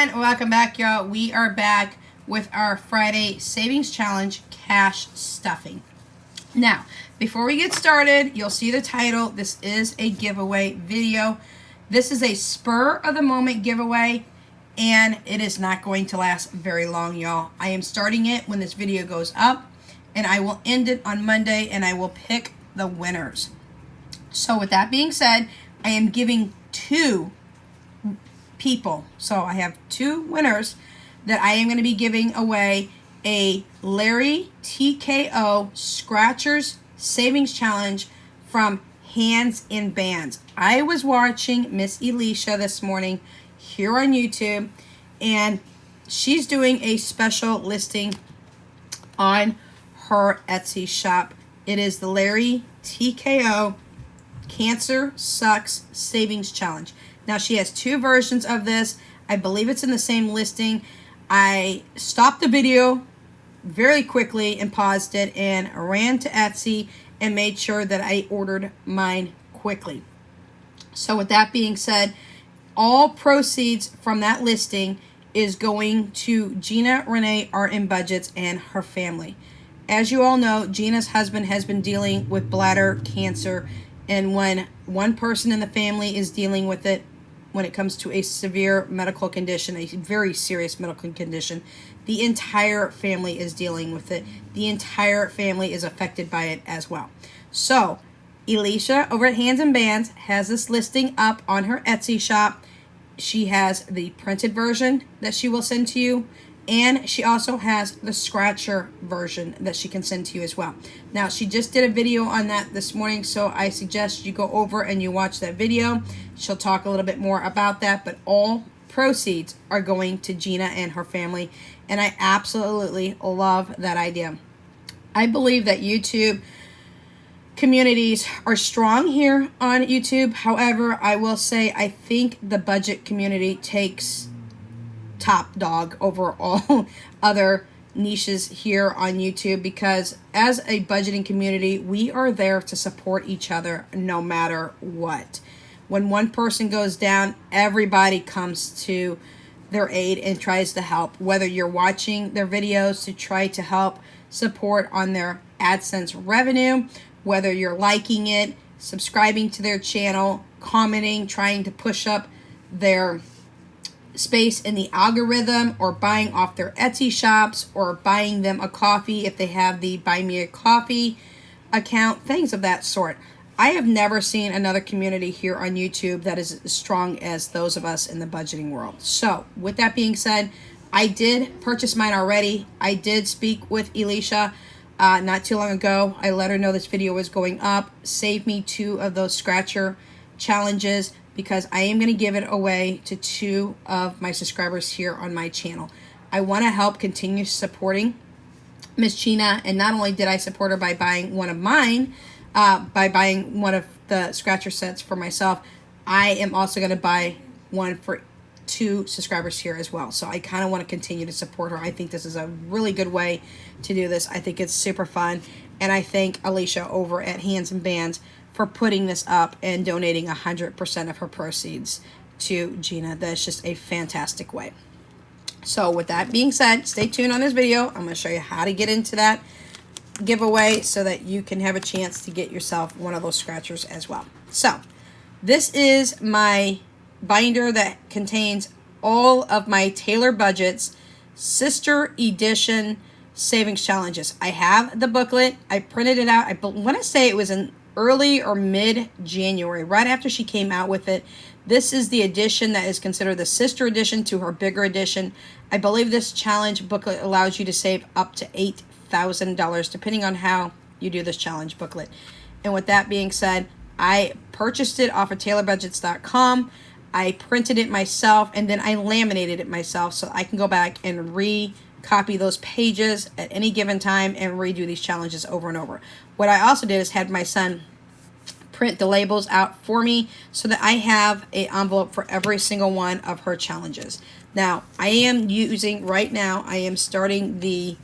And welcome back, y'all. We are back with our Friday Savings Challenge Cash Stuffing. Now, before we get started, you'll see the title. This is a giveaway video. This is a spur of the moment giveaway, and it is not going to last very long, y'all. I am starting it when this video goes up, and I will end it on Monday, and I will pick the winners. So with that being said, I am giving two people. So I have two winners that I am going to be giving away a Larry TKO Scratchers Savings Challenge from Hands in Bands. I was watching Miss Alicia this morning here on YouTube, and she's doing a special listing on her Etsy shop. It is the Larry TKO Cancer Sucks Savings Challenge. Now, she has two versions of this. I believe it's in the same listing. I stopped the video very quickly and paused it and ran to Etsy and made sure that I ordered mine quickly. So with that being said, all proceeds from that listing is going to Gina Renee Art and Budgets and her family. As you all know, Gina's husband has been dealing with bladder cancer, and when one person in the family is dealing with it, when it comes to a severe medical condition, a very serious medical condition, the entire family is dealing with it. The entire family is affected by it as well. So, Alicia over at Hands and Bands has this listing up on her Etsy shop. She has the printed version that she will send to you, and she also has the scratcher version that she can send to you as well. Now, she just did a video on that this morning, so I suggest you go over and you watch that video. She'll talk a little bit more about that, but all proceeds are going to Gina and her family, and I absolutely love that idea. I believe that YouTube communities are strong here on YouTube. However, I will say I think the budget community takes top dog over all other niches here on YouTube, because as a budgeting community, we are there to support each other no matter what. When one person goes down, everybody comes to their aid and tries to help, whether you're watching their videos to try to help support on their AdSense revenue, whether you're liking it, subscribing to their channel, commenting, trying to push up their space in the algorithm, or buying off their Etsy shops, or buying them a coffee if they have the Buy Me a Coffee account, things of that sort. I have never seen another community here on YouTube that is as strong as those of us in the budgeting world. So with that being said, I did purchase mine already. I did speak with Alicia not too long ago. I let her know this video was going up. Save me two of those scratcher challenges, because I am going to give it away to two of my subscribers here on my channel. I want to help continue supporting Miss Gina, and not only did I support her by buying one of mine, by buying one of the scratcher sets for myself, I am also going to buy one for two subscribers here as well. So I kind of want to continue to support her. I think this is a really good way to do this. I think it's super fun, and I thank Alicia over at Hands and Bands for putting this up and donating 100% of her proceeds to Gina. That's just a fantastic way. So with that being said, stay tuned on this video. I'm going to show you how to get into that giveaway so that you can have a chance to get yourself one of those scratchers as well. So this is my binder that contains all of my Taylor Budgets Sister Edition Savings Challenges. I have the booklet. I printed it out. I want to say it was in early or mid-January, right after she came out with it. This is the edition that is considered the sister edition to her bigger edition. I believe this challenge booklet allows you to save up to $8,000 depending on how you do this challenge booklet. And with that being said, I purchased it off of TaylorBudgets.com. I printed it myself, and then I laminated it myself so I can go back and copy those pages at any given time and redo these challenges over and over. What I also did is had my son print the labels out for me so that I have an envelope for every single one of her challenges. Now, I am using right now, I am starting the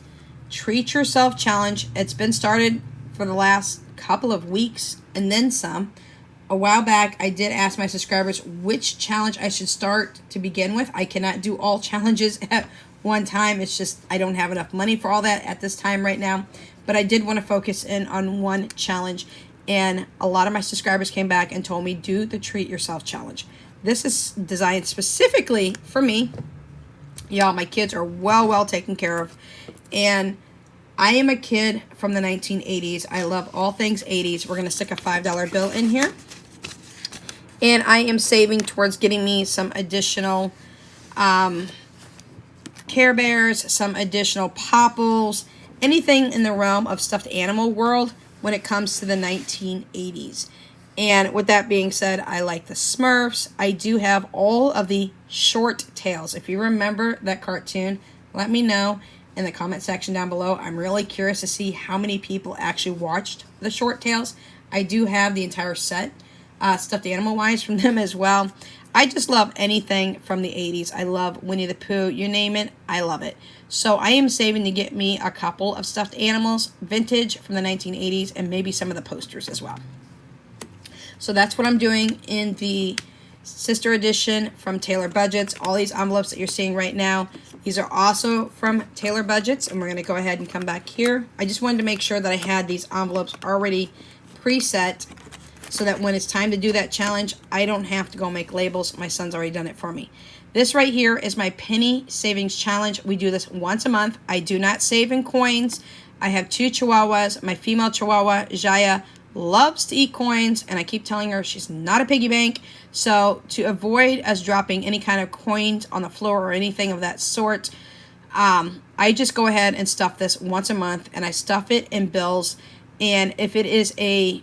Treat Yourself Challenge. It's been started for the last couple of weeks and then some. a while back, I did ask my subscribers which challenge I should start to begin with. I cannot do all challenges at one time. It's just I don't have enough money for all that at this time right now. But I did want to focus in on one challenge. And a lot of my subscribers came back and told me, do the Treat Yourself Challenge. This is designed specifically for me. Y'all, my kids are well taken care of. And I am a kid from the 1980s. I love all things 80s. We're going to stick a $5 bill in here. And I am saving towards getting me some additional Care Bears, some additional Popples, anything in the realm of stuffed animal world when it comes to the 1980s. And with that being said, I like the Smurfs. I do have all of the Short Tales. If you remember that cartoon, let me know in the comment section down below. I'm really curious to see how many people actually watched the Short Tales. I do have the entire set, stuffed animal wise, from them as well. I just love anything from the 80s. I love Winnie the Pooh, you name it, I love it. So I am saving to get me a couple of stuffed animals, vintage from the 1980s, and maybe some of the posters as well. So that's what I'm doing in the sister edition from Taylor Budgets. All these envelopes that you're seeing right now, these are also from Taylor Budgets, and we're going to go ahead and come back here. I just wanted to make sure that I had these envelopes already preset so that when it's time to do that challenge, I don't have to go make labels. My son's already done it for me. This right here is my penny savings challenge. We do this once a month. I do not save in coins. I have 2 Chihuahuas. My female Chihuahua, Jaya, loves to eat coins, and I keep telling her she's not a piggy bank. So to avoid us dropping any kind of coins on the floor or anything of that sort, I just go ahead and stuff this once a month, and I stuff it in bills. And if it is a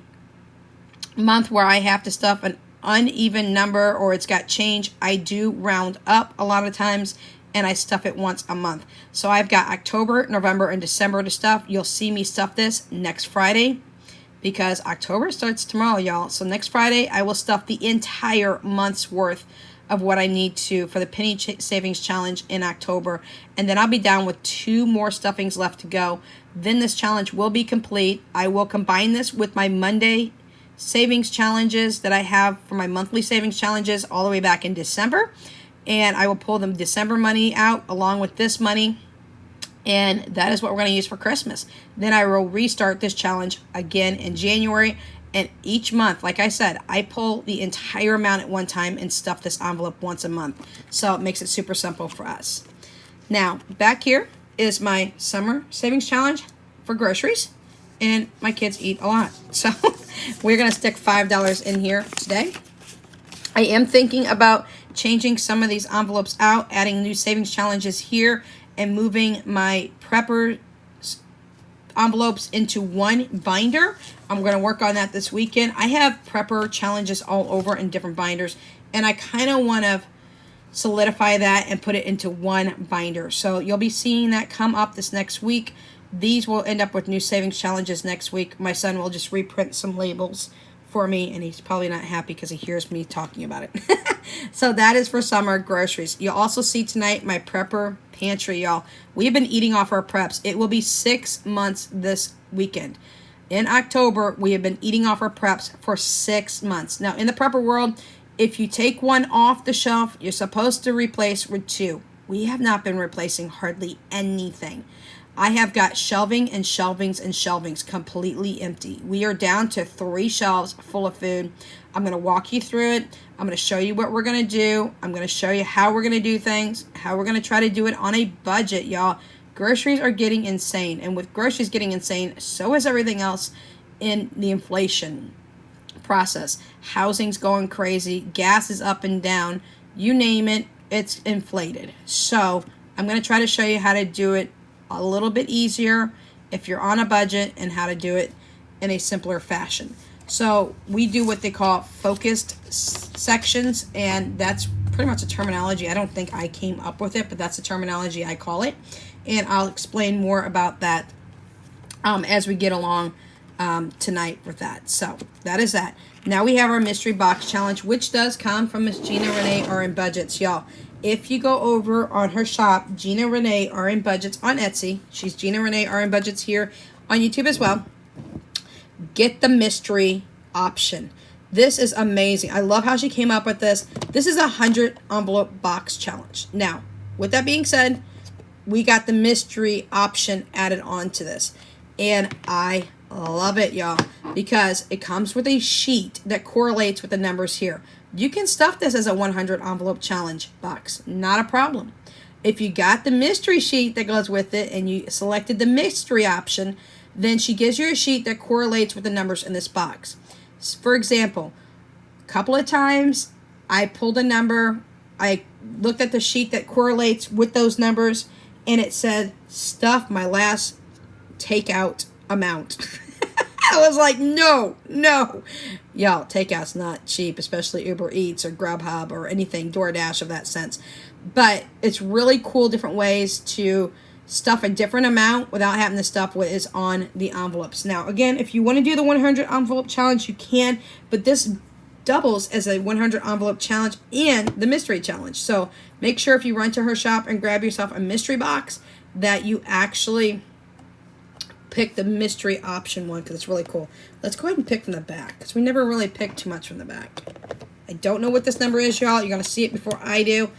month where I have to stuff an uneven number or it's got change, I do round up a lot of times, and I stuff it once a month. So I've got October, November, and December to stuff. You'll see me stuff this next Friday, because October starts tomorrow, y'all. So next Friday, I will stuff the entire month's worth of what I need to for the penny savings challenge in October. And then I'll be down with 2 more stuffings left to go. Then this challenge will be complete. I will combine this with my Monday savings challenges that I have for my monthly savings challenges all the way back in December. And I will pull the December money out along with this money. And that is what we're going to use for Christmas. Then I will restart this challenge again in January. And each month, like I said, I pull the entire amount at one time and stuff this envelope once a month. So it makes it super simple for us. Now, back here is my summer savings challenge for groceries. And my kids eat a lot. So we're going to stick $5 in here today. I am thinking about changing some of these envelopes out, adding new savings challenges here, and moving my prepper envelopes into one binder. I'm going to work on that this weekend. I have prepper challenges all over in different binders, and I kind of want to solidify that and put it into one binder. So you'll be seeing that come up this next week. These will end up with new savings challenges next week. My son will just reprint some labels for me, and he's probably not happy because he hears me talking about it. So that is for summer groceries. You'll also see tonight my prepper pantry, y'all. We've been eating off our preps. It will be 6 months this weekend. In October, we have been eating off our preps for 6 months. Now, in the prepper world, if you take one off the shelf, you're supposed to replace with 2. We have not been replacing hardly anything. I have got shelving and shelvings and shelvings completely empty. We are down to 3 shelves full of food. I'm going to walk you through it. I'm going to show you what we're going to do. I'm going to show you how we're going to do things, how we're going to try to do it on a budget, y'all. Groceries are getting insane. And with groceries getting insane, so is everything else in the inflation process. Housing's going crazy. Gas is up and down. You name it, it's inflated. So I'm going to try to show you how to do it a little bit easier if you're on a budget, and how to do it in a simpler fashion. So we do what they call focused sections, and that's pretty much a terminology. I don't think I came up with it, but that's the terminology I call it, and I'll explain more about that as we get along tonight with that. So that is that. Now we have our mystery box challenge, which does come from Miss Gina Renee RN Budgets, y'all. If you go over on her shop, Gina Renee RN Budgets on Etsy, she's Gina Renee RN Budgets here on YouTube as well, get the mystery option. This is amazing. I love how she came up with this. This is a 100 envelope box challenge. Now, with that being said, we got the mystery option added on to this. And I love it, y'all, because it comes with a sheet that correlates with the numbers here. You can stuff this as a 100 envelope challenge box. Not a problem. If you got the mystery sheet that goes with it and you selected the mystery option, then she gives you a sheet that correlates with the numbers in this box. For example, a couple of times I pulled a number, I looked at the sheet that correlates with those numbers, and it said, stuff my last takeout amount. I was like, no. Y'all, takeout's not cheap, especially Uber Eats or Grubhub or anything, DoorDash of that sense. But it's really cool different ways to stuff a different amount without having to stuff what is on the envelopes. Now, again, if you want to do the 100 envelope challenge, you can, but this doubles as a 100 envelope challenge and the mystery challenge. So make sure if you run to her shop and grab yourself a mystery box that you actually pick the mystery option one, because it's really cool. Let's go ahead and pick from the back, because we never really pick too much from the back. I don't know what this number is, y'all. You're going to see it before I do.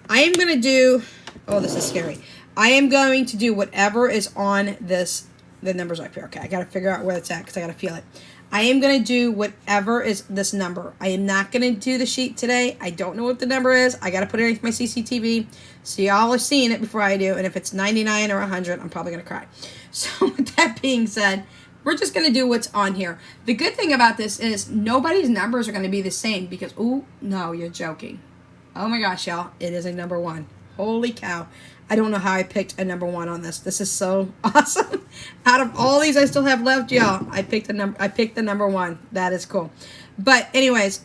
I am going to do, oh, this is scary. I am going to do whatever is on this, the numbers up here. Okay, I got to figure out where it's at because I got to feel it. I am going to do whatever is this number. I am not going to do the sheet today. I don't know what the number is. I got to put it underneath my CCTV. So y'all are seeing it before I do. And if it's 99 or 100, I'm probably going to cry. So with that being said, we're just going to do what's on here. The good thing about this is nobody's numbers are going to be the same because, ooh, no, you're joking. Oh my gosh, y'all. It is a number 1. Holy cow. I don't know how I picked a number 1 on this. This is so awesome. Out of all these I still have left, y'all, I picked the number 1. That is cool. But anyways,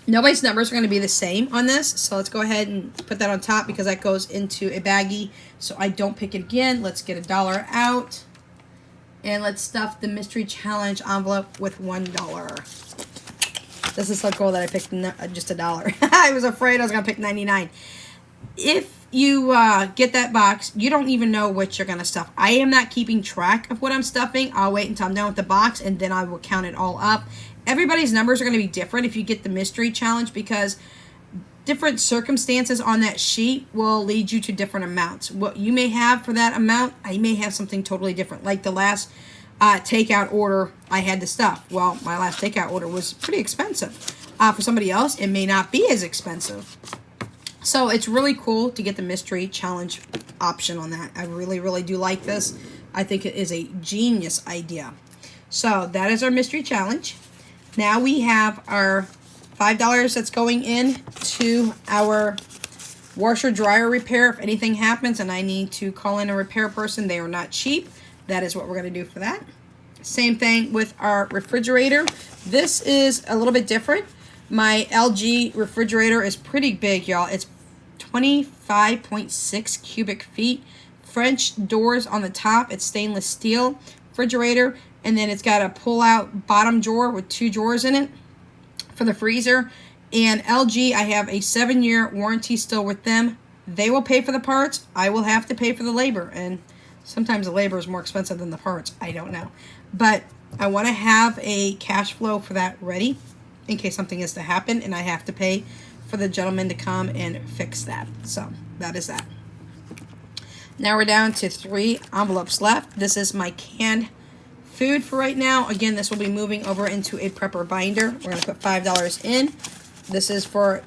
nobody's numbers are going to be the same on this. So let's go ahead and put that on top because that goes into a baggie. So I don't pick it again. Let's get $1 out. And let's stuff the mystery challenge envelope with $1. This is so cool that I picked just $1. I was afraid I was going to pick 99. If you get that box, you don't even know what you're going to stuff. I am not keeping track of what I'm stuffing. I'll wait until I'm done with the box, and then I will count it all up. Everybody's numbers are going to be different if you get the mystery challenge because different circumstances on that sheet will lead you to different amounts. What you may have for that amount, I may have something totally different. Like the last takeout order I had to stuff. Well, my last takeout order was pretty expensive. For somebody else, it may not be as expensive. So it's really cool to get the mystery challenge option on that. I really, really do like this. I think it is a genius idea. So that is our mystery challenge. Now we have our $5 that's going in to our washer dryer repair. If anything happens and I need to call in a repair person, they are not cheap. That is what we're going to do for that. Same thing with our refrigerator. This is a little bit different. My LG refrigerator is pretty big, y'all. It's 25.6 cubic feet. French doors on the top. It's stainless steel refrigerator. And then it's got a pull-out bottom drawer with 2 drawers in it for the freezer. And LG, I have a 7-year warranty still with them. They will pay for the parts. I will have to pay for the labor. And sometimes the labor is more expensive than the parts. I don't know. But I want to have a cash flow for that ready in case something is to happen and I have to pay for the gentleman to come and fix that. So that is that. Now we're down to 3 envelopes left. This is my canned food for right now. Again, this will be moving over into a prepper binder. We're going to put $5 in. This is for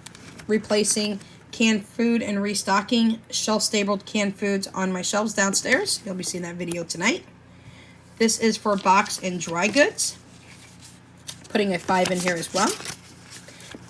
replacing canned food and restocking shelf-stabled canned foods on my shelves downstairs. You'll be seeing that video tonight. This is for box and dry goods. Putting a 5 in here as well.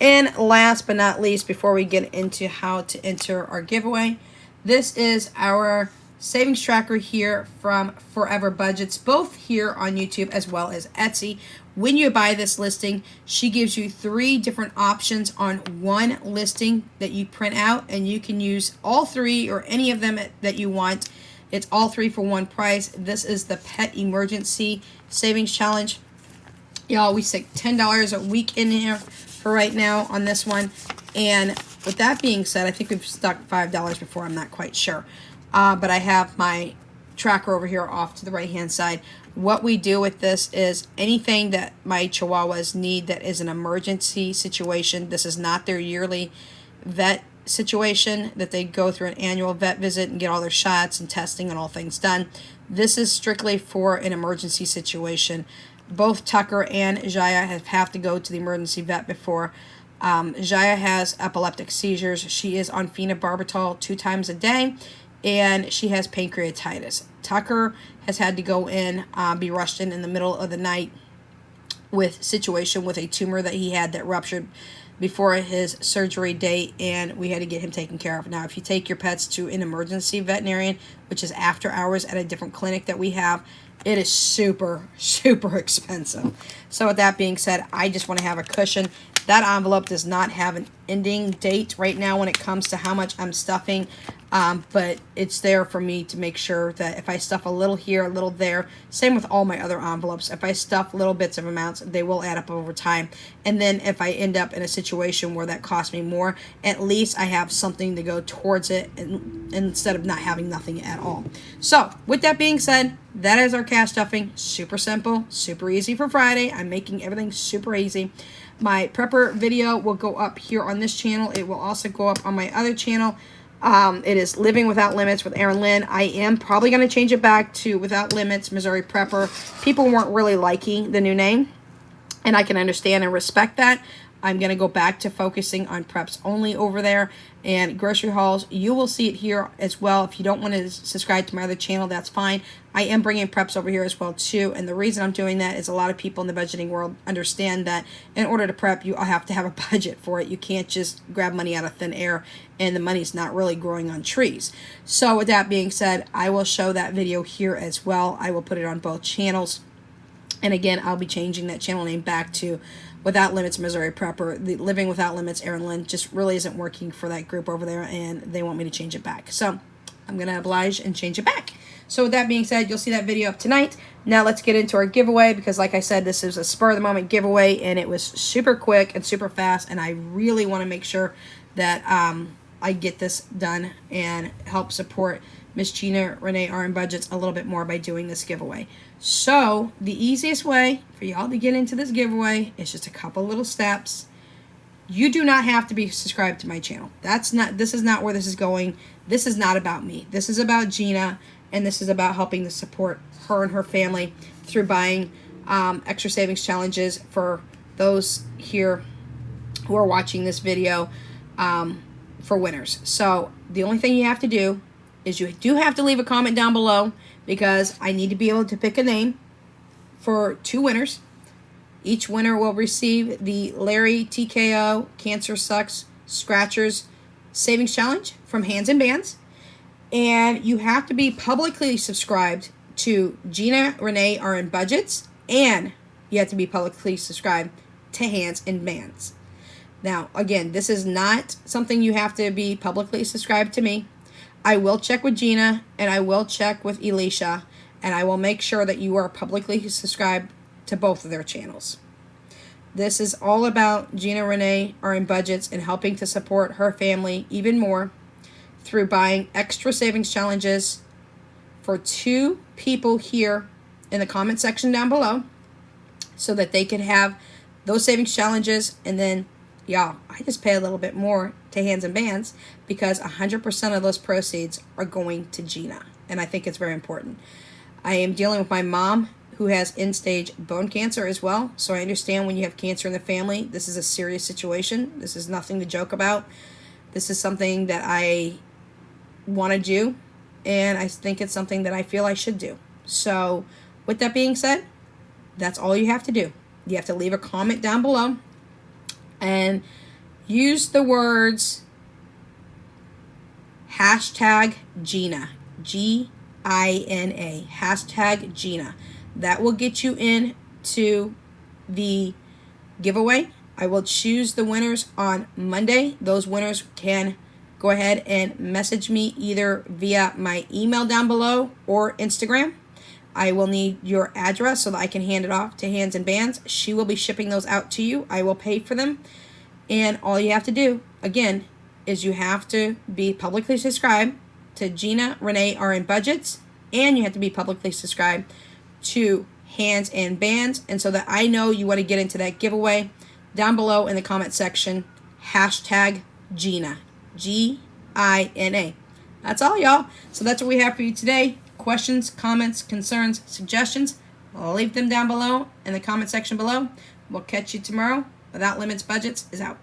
And last but not least, before we get into how to enter our giveaway, this is our savings tracker here from Forever Budgets, both here on YouTube as well as Etsy. When you buy this listing, she gives you 3 different options on one listing that you print out, and you can use all 3 or any of them that you want. It's all 3 for one price. This is the Pet Emergency Savings Challenge. Y'all, we stick $10 a week in here for right now on this one. And with that being said, I think we've stuck $5 before. I'm not quite sure. But I have my tracker over here off to the right-hand side. What we do with this is anything that my Chihuahuas need that is an emergency situation. This is not their yearly vet situation that they go through an annual vet visit and get all their shots and testing and all things done. This is strictly for an emergency situation. Both Tucker and Jaya have to go to the emergency vet before. Jaya has epileptic seizures. She is on phenobarbital 2 times a day, and she has pancreatitis. Tucker has had to go in, be rushed in the middle of the night with situation with a tumor that he had that ruptured before his surgery date, and we had to get him taken care of. Now, if you take your pets to an emergency veterinarian, which is after hours at a different clinic that we have, it is super, super expensive. So with that being said, I just want to have a cushion. That envelope does not have an ending date right now when it comes to how much I'm stuffing, but it's there for me to make sure that if I stuff a little here, a little there, same with all my other envelopes. If I stuff little bits of amounts, they will add up over time. And then if I end up in a situation where that costs me more, at least I have something to go towards it instead of not having nothing at all. So with that being said, that is our cash stuffing. Super simple, super easy for Friday. I'm making everything super easy. My prepper video will go up here on this channel. It will also go up on my other channel. It is Living Without Limits with Erin Lynn. I am probably going to change it back to Without Limits Missouri Prepper. People weren't really liking the new name, and I can understand and respect that. I'm going to go back to focusing on preps only over there, and grocery hauls. You will see it here as well. If you don't want to subscribe to my other channel, that's fine. I am bringing preps over here as well too, and the reason I'm doing that is a lot of people in the budgeting world understand that in order to prep, you have to have a budget for it. You can't just grab money out of thin air, and the money's not really growing on trees. So with that being said, I will show that video here as well. I will put it on both channels, and again, I'll be changing that channel name back to Without Limits Missouri Prepper. The Living Without Limits Erin Lynn just really isn't working for that group over there, and they want me to change it back. So I'm going to oblige and change it back. So with that being said, you'll see that video up tonight. Now let's get into our giveaway, because like I said, this is a spur-of-the-moment giveaway, and it was super quick and super fast, and I really want to make sure that I get this done and help support Miss Gina Renee RN Budgets a little bit more by doing this giveaway. So the easiest way for y'all to get into this giveaway is just a couple little steps. You do not have to be subscribed to my channel. This is not where this is going. This is not about me. This is about Gina, and this is about helping to support her and her family through buying extra savings challenges for those here who are watching this video for winners. So the only thing you have to do is you do have to leave a comment down below, because I need to be able to pick a name for 2 winners. Each winner will receive the Larry TKO Cancer Sucks Scratchers Savings Challenge from Hands and Bands. And you have to be publicly subscribed to Gina Renee RN Budgets, and you have to be publicly subscribed to Hands and Bands. Now, again, this is not something you have to be publicly subscribed to me. I will check with Gina, and I will check with Elisha, and I will make sure that you are publicly subscribed to both of their channels. This is all about Gina Renee RN Budgets and helping to support her family even more through buying extra savings challenges for 2 people here in the comment section down below, so that they can have those savings challenges. And then, y'all, I just pay a little bit more to Hands and Bands, because 100% of those proceeds are going to Gina, and I think it's very important. I am dealing with my mom, who has end-stage bone cancer as well, so I understand when you have cancer in the family, this is a serious situation. This is nothing to joke about. This is something that I want to do, and I think it's something that I feel I should do. So with that being said, that's all you have to do. You have to leave a comment down below and use the words hashtag Gina, G-I-N-A, hashtag Gina. That will get you into the giveaway. I will choose the winners on Monday. Those winners can go ahead and message me either via my email down below or Instagram. I will need your address so that I can hand it off to Hands and Bands. She will be shipping those out to you. I will pay for them. And all you have to do, again, is you have to be publicly subscribed to Gina Renee RN Budgets, and you have to be publicly subscribed to hands and bands, and so that I know you want to get into that giveaway, down below in the comment section, hashtag Gina, Gina. That's all, y'all. So that's what we have for you today. Questions, comments, concerns, suggestions, I'll leave them down below in the comment section below. We'll catch you tomorrow. Without Limits Budgets is out.